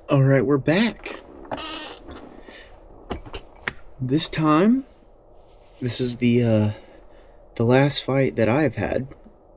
All right, we're back. This time, this is the last fight that I have had.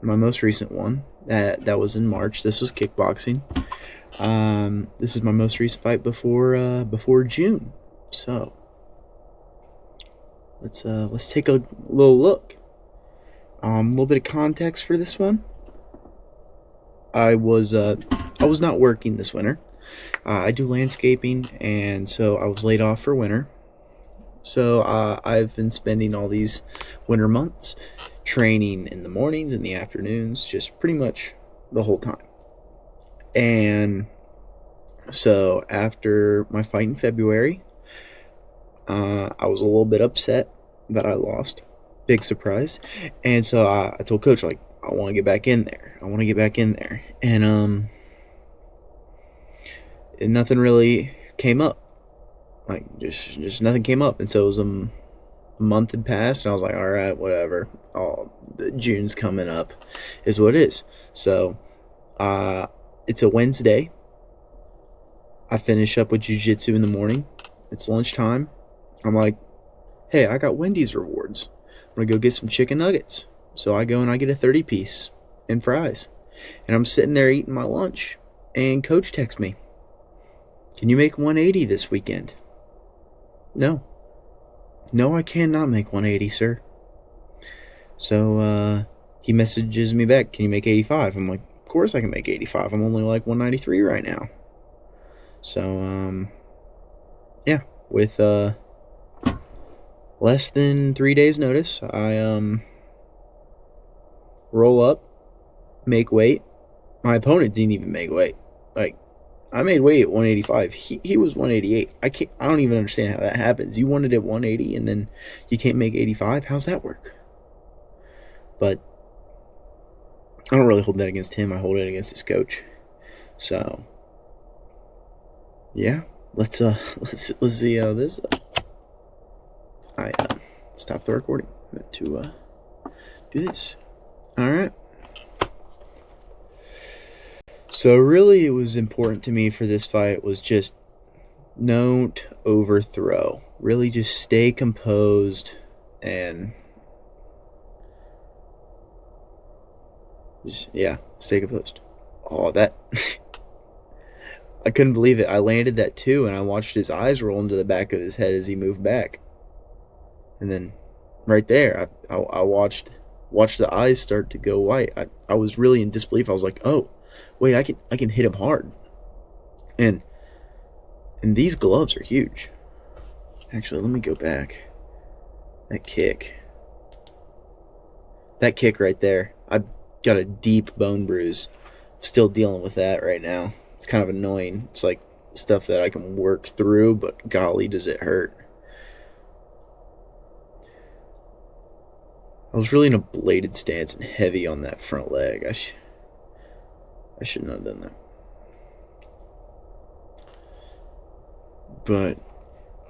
My most recent one that was in March. This was kickboxing. This is my most recent fight before June. So let's take a little look. A little bit of context for this one. I was not working this winter. I do landscaping, and so I was laid off for winter. So I've been spending all these winter months training in the mornings and the afternoons, just pretty much the whole time. And so after my fight in February, I was a little bit upset that I lost. Big surprise. And so I told coach, like, I want to get back in there. I want to get back in there. And nothing really came up. Like, just nothing came up. And so it was a month had passed, and I was like, all right, whatever. Oh, the June's coming up, is what it is. So, it's a Wednesday. I finish up with jiu-jitsu in the morning. It's lunchtime. I'm like, hey, I got Wendy's rewards. I'm gonna go get some chicken nuggets. So I go and I get a 30-piece and fries. And I'm sitting there eating my lunch, and coach texts me, can you make 180 this weekend? No. No, I cannot make 180, sir. So he messages me back, can you make 85? I'm like, of course I can make 85. I'm only like 193 right now. So, yeah, with less than 3 days notice, I roll up, make weight. My opponent didn't even make weight. Like, I made weight at 185. He was 188. I don't even understand how that happens. You wanted at 180 and then you can't make 85? How's that work? But I don't really hold that against him. I hold it against his coach. So yeah, let's see how this. I stopped the recording to do this. All right. So really, it was important to me for this fight was just don't overthrow. Really, just stay composed and just, yeah, stay composed. Oh, that I couldn't believe it. I landed that too, and I watched his eyes roll into the back of his head as he moved back, and then right there, I watched the eyes start to go white. I was really in disbelief. I was like, oh, wait, I can hit him hard, and these gloves are huge. Actually, let me go back. That kick right there. I got a deep bone bruise. Still dealing with that right now. It's kind of annoying. It's like stuff that I can work through, but golly, does it hurt. I was really in a bladed stance and heavy on that front leg. I shouldn't have done that. But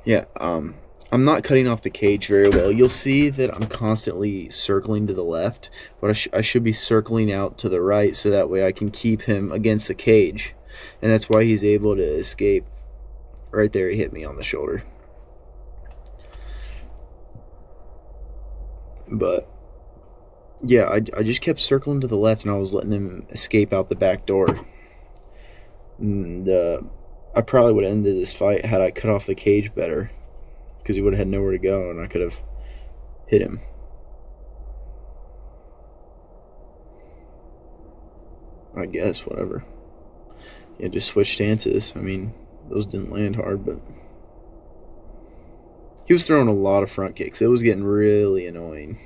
yeah, I'm not cutting off the cage very well. You'll see that I'm constantly circling to the left, but I should be circling out to the right so that way I can keep him against the cage. And that's why he's able to escape. Right there, he hit me on the shoulder. But yeah, I just kept circling to the left, and I was letting him escape out the back door. And I probably would have ended this fight had I cut off the cage better, because he would have had nowhere to go, and I could have hit him. I guess, whatever. Yeah, just switch stances. I mean, those didn't land hard, but he was throwing a lot of front kicks. It was getting really annoying.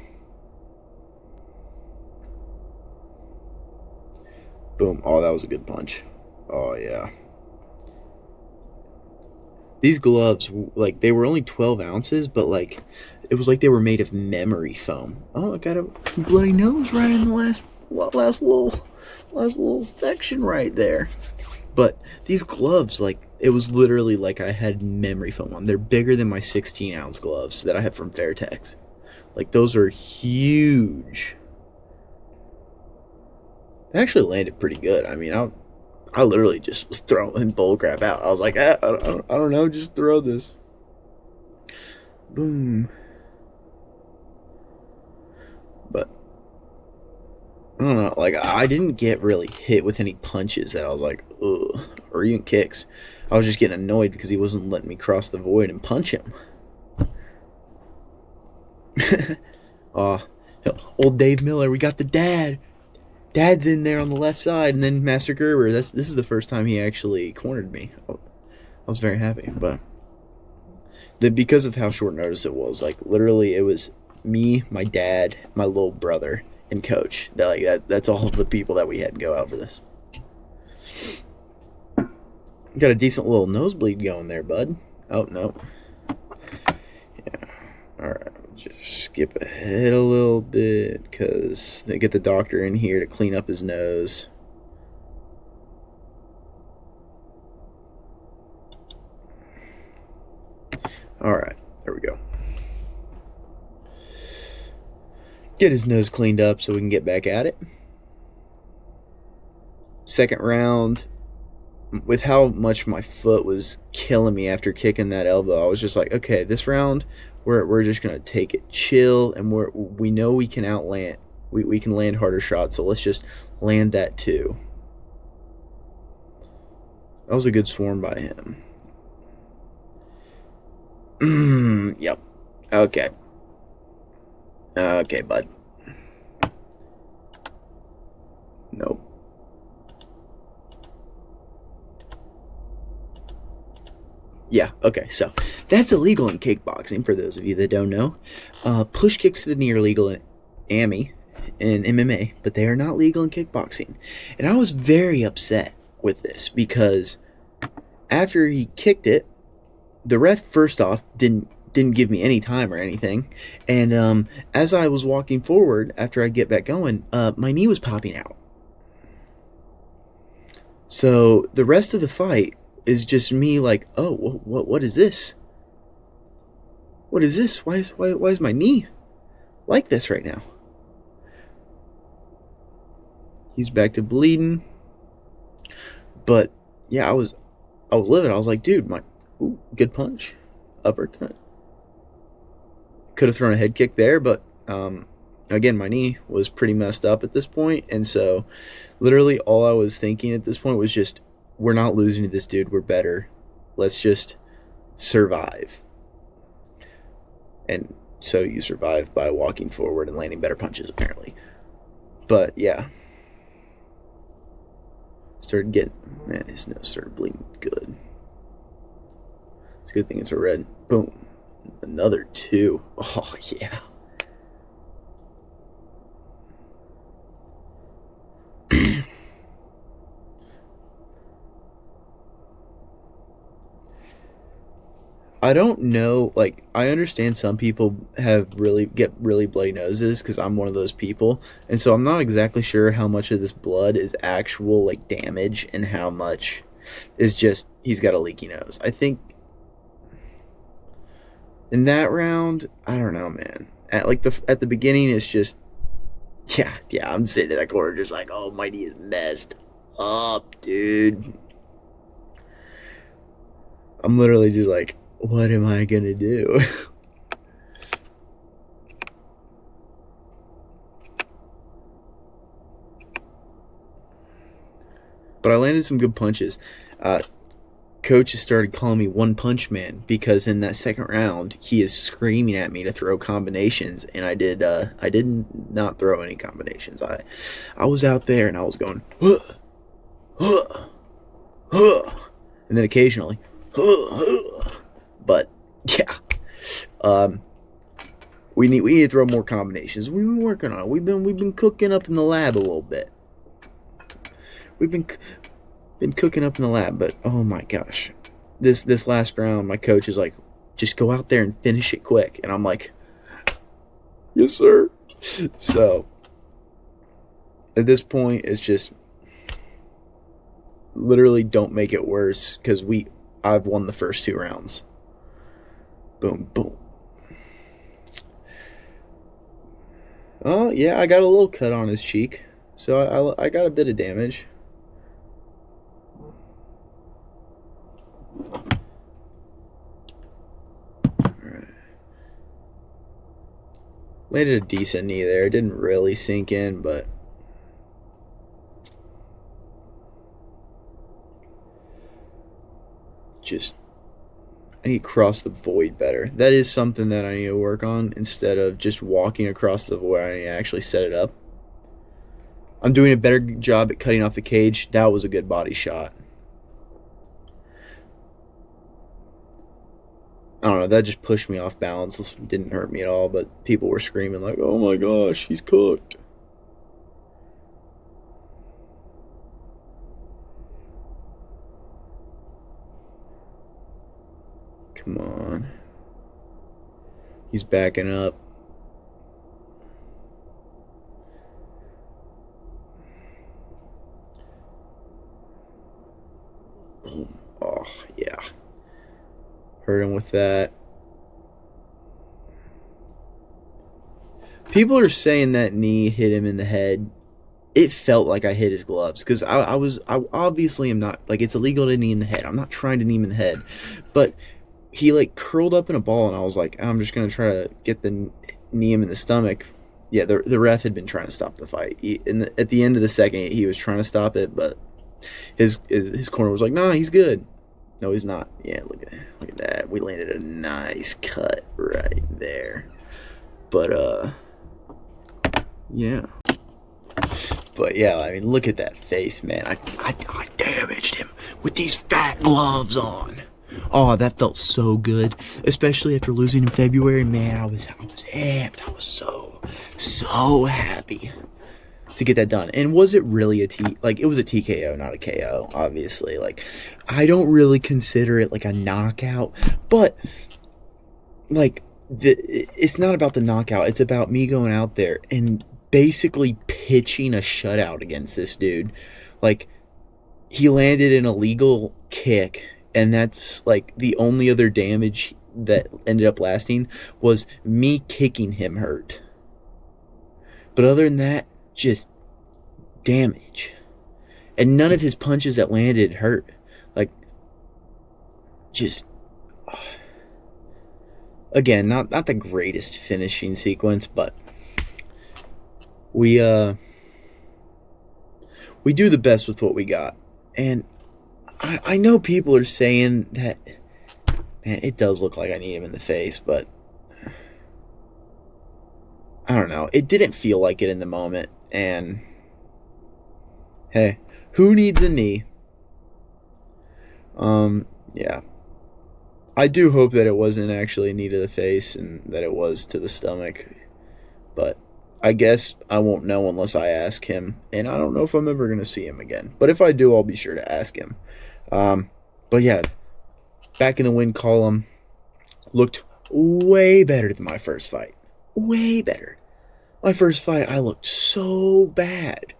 Boom. Oh, that was a good punch. Oh, yeah. These gloves, like, they were only 12 ounces, but, like, it was like they were made of memory foam. Oh, I got a bloody nose right in the last little section right there. But these gloves, like, it was literally like I had memory foam on. They're bigger than my 16-ounce gloves that I have from Fairtex. Like, those are huge. They actually landed pretty good. I mean, I literally just was throwing bull crap out. I was like, I don't know, just throw this. Boom. But I don't know, like I didn't get really hit with any punches that I was like, ugh, or even kicks. I was just getting annoyed because he wasn't letting me cross the void and punch him. uh, Old Dave Miller, we got the dad. Dad's in there on the left side, and then Master Gerber. This is the first time he actually cornered me. I was very happy, but because of how short notice it was, like literally, it was me, my dad, my little brother, and coach. That's all of the people that we had to go out for this. Got a decent little nosebleed going there, bud. Oh no. Yeah. All right. Just skip ahead a little bit because they get the doctor in here to clean up his nose. All right, there we go. Get his nose cleaned up so we can get back at it. Second round, with how much my foot was killing me after kicking that elbow, I was just like, okay, this round we're just gonna take it chill, and we know we can outland, we can land harder shots, so let's just land that too. That was a good swarm by him. Yep. Okay. Okay, bud. Nope. Yeah, okay, so that's illegal in kickboxing, for those of you that don't know. Push kicks to the knee are legal in AMI and MMA, but they are not legal in kickboxing. And I was very upset with this because after he kicked it, the ref, first off, didn't give me any time or anything. And as I was walking forward, after I get back going, my knee was popping out. So the rest of the fight is just me like, oh, what is this? What is this? Why is my knee like this right now? He's back to bleeding. But yeah, I was livid. I was like, dude, good punch, uppercut. Could have thrown a head kick there, but again, my knee was pretty messed up at this point, and so literally all I was thinking at this point was just, we're not losing to this dude. We're better. Let's just survive. And so you survive by walking forward and landing better punches, apparently. But yeah, started getting, man, his nose started bleeding good. It's a good thing it's a red. Boom. Another 2. Oh, yeah. I don't know, like, I understand some people get really bloody noses, because I'm one of those people, and so I'm not exactly sure how much of this blood is actual, like, damage, and how much is just, he's got a leaky nose. I think in that round, I don't know, man. At the beginning, it's just, yeah, I'm sitting in that corner just like, oh, my knee is messed up, dude. I'm literally just like, what am I gonna do? But I landed some good punches. Coach has started calling me One Punch Man because in that second round he is screaming at me to throw combinations, and I did not throw any combinations. I was out there and I was going, huh, huh, huh, and then occasionally, huh, huh. But yeah, we need to throw more combinations. We've been working on it. We've been cooking up in the lab a little bit. We've been cooking up in the lab, but oh my gosh, this last round, my coach is like, just go out there and finish it quick, and I'm like, yes sir. So at this point, it's just literally don't make it worse, because I've won the first 2 rounds. Boom, boom. Oh, yeah, I got a little cut on his cheek. So I got a bit of damage. Landed a decent knee there. It didn't really sink in, but just I need to cross the void better. That is something that I need to work on. Instead of just walking across the void, I need to actually set it up. I'm doing a better job at cutting off the cage. That was a good body shot. I don't know, that just pushed me off balance. This didn't hurt me at all, but people were screaming like, oh my gosh, he's cooked. Come on. He's backing up. Boom. Oh, yeah. Hurt him with that. People are saying that knee hit him in the head. It felt like I hit his gloves because I obviously am not, like, it's illegal to knee in the head. I'm not trying to knee him in the head, but he like curled up in a ball, and I was like, I'm just gonna try to get the knee him in the stomach. Yeah, the ref had been trying to stop the fight. At the end of the second, he was trying to stop it, but his corner was like, nah, he's good. No, he's not. Yeah, look at that. We landed a nice cut right there. But yeah. But yeah, I mean, look at that face, man. I damaged him with these fat gloves on. Oh, that felt so good, especially after losing in February. Man, I was amped. I was so happy to get that done. And was it really it was a TKO, not a KO, obviously. Like, I don't really consider it like a knockout, but like it's not about the knockout. It's about me going out there and basically pitching a shutout against this dude. Like, he landed an illegal kick, and that's like the only other damage that ended up lasting was me kicking him hurt. But other than that, just damage. And none of his punches that landed hurt. Like, just again, not the greatest finishing sequence, but we do the best with what we got. And I know people are saying that, man, it does look like I need him in the face, but I don't know. It didn't feel like it in the moment. And hey, who needs a knee? Yeah. I do hope that it wasn't actually a knee to the face and that it was to the stomach. But I guess I won't know unless I ask him. And I don't know if I'm ever going to see him again. But if I do, I'll be sure to ask him. But yeah, back in the win column, looked way better than my first fight. Way better. My first fight, I looked so bad.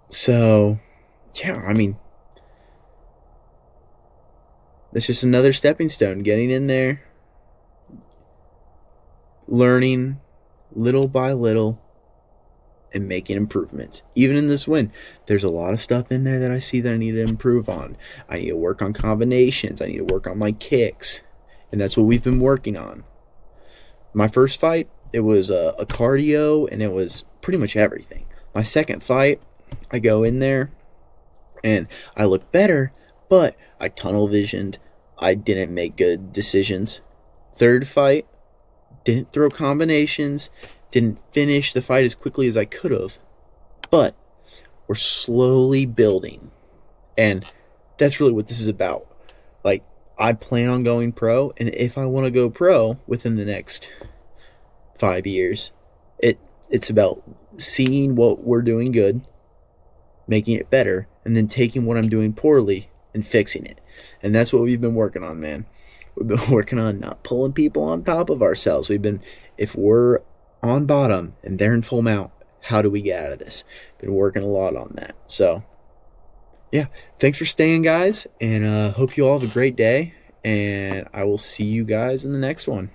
So, yeah, I mean, that's just another stepping stone, getting in there, learning little by little, and making improvements. Even in this win, there's a lot of stuff in there that I see that I need to improve on. I need to work on combinations. I need to work on my kicks. And that's what we've been working on. My first fight, it was a cardio, and it was pretty much everything. My second fight, I go in there, and I look better, but I tunnel visioned. I didn't make good decisions. Third fight, didn't throw combinations, didn't finish the fight as quickly as I could have, but we're slowly building. And that's really what this is about. Like, I plan on going pro, and if I want to go pro within the next 5 years, it's about seeing what we're doing good, making it better, and then taking what I'm doing poorly and fixing it. And that's what we've been working on, man. We've been working on not pulling people on top of ourselves. If we're on bottom and they're in full mount, how do we get out of this? Been working a lot on that. So, yeah, thanks for staying, guys, and hope you all have a great day, and I will see you guys in the next one.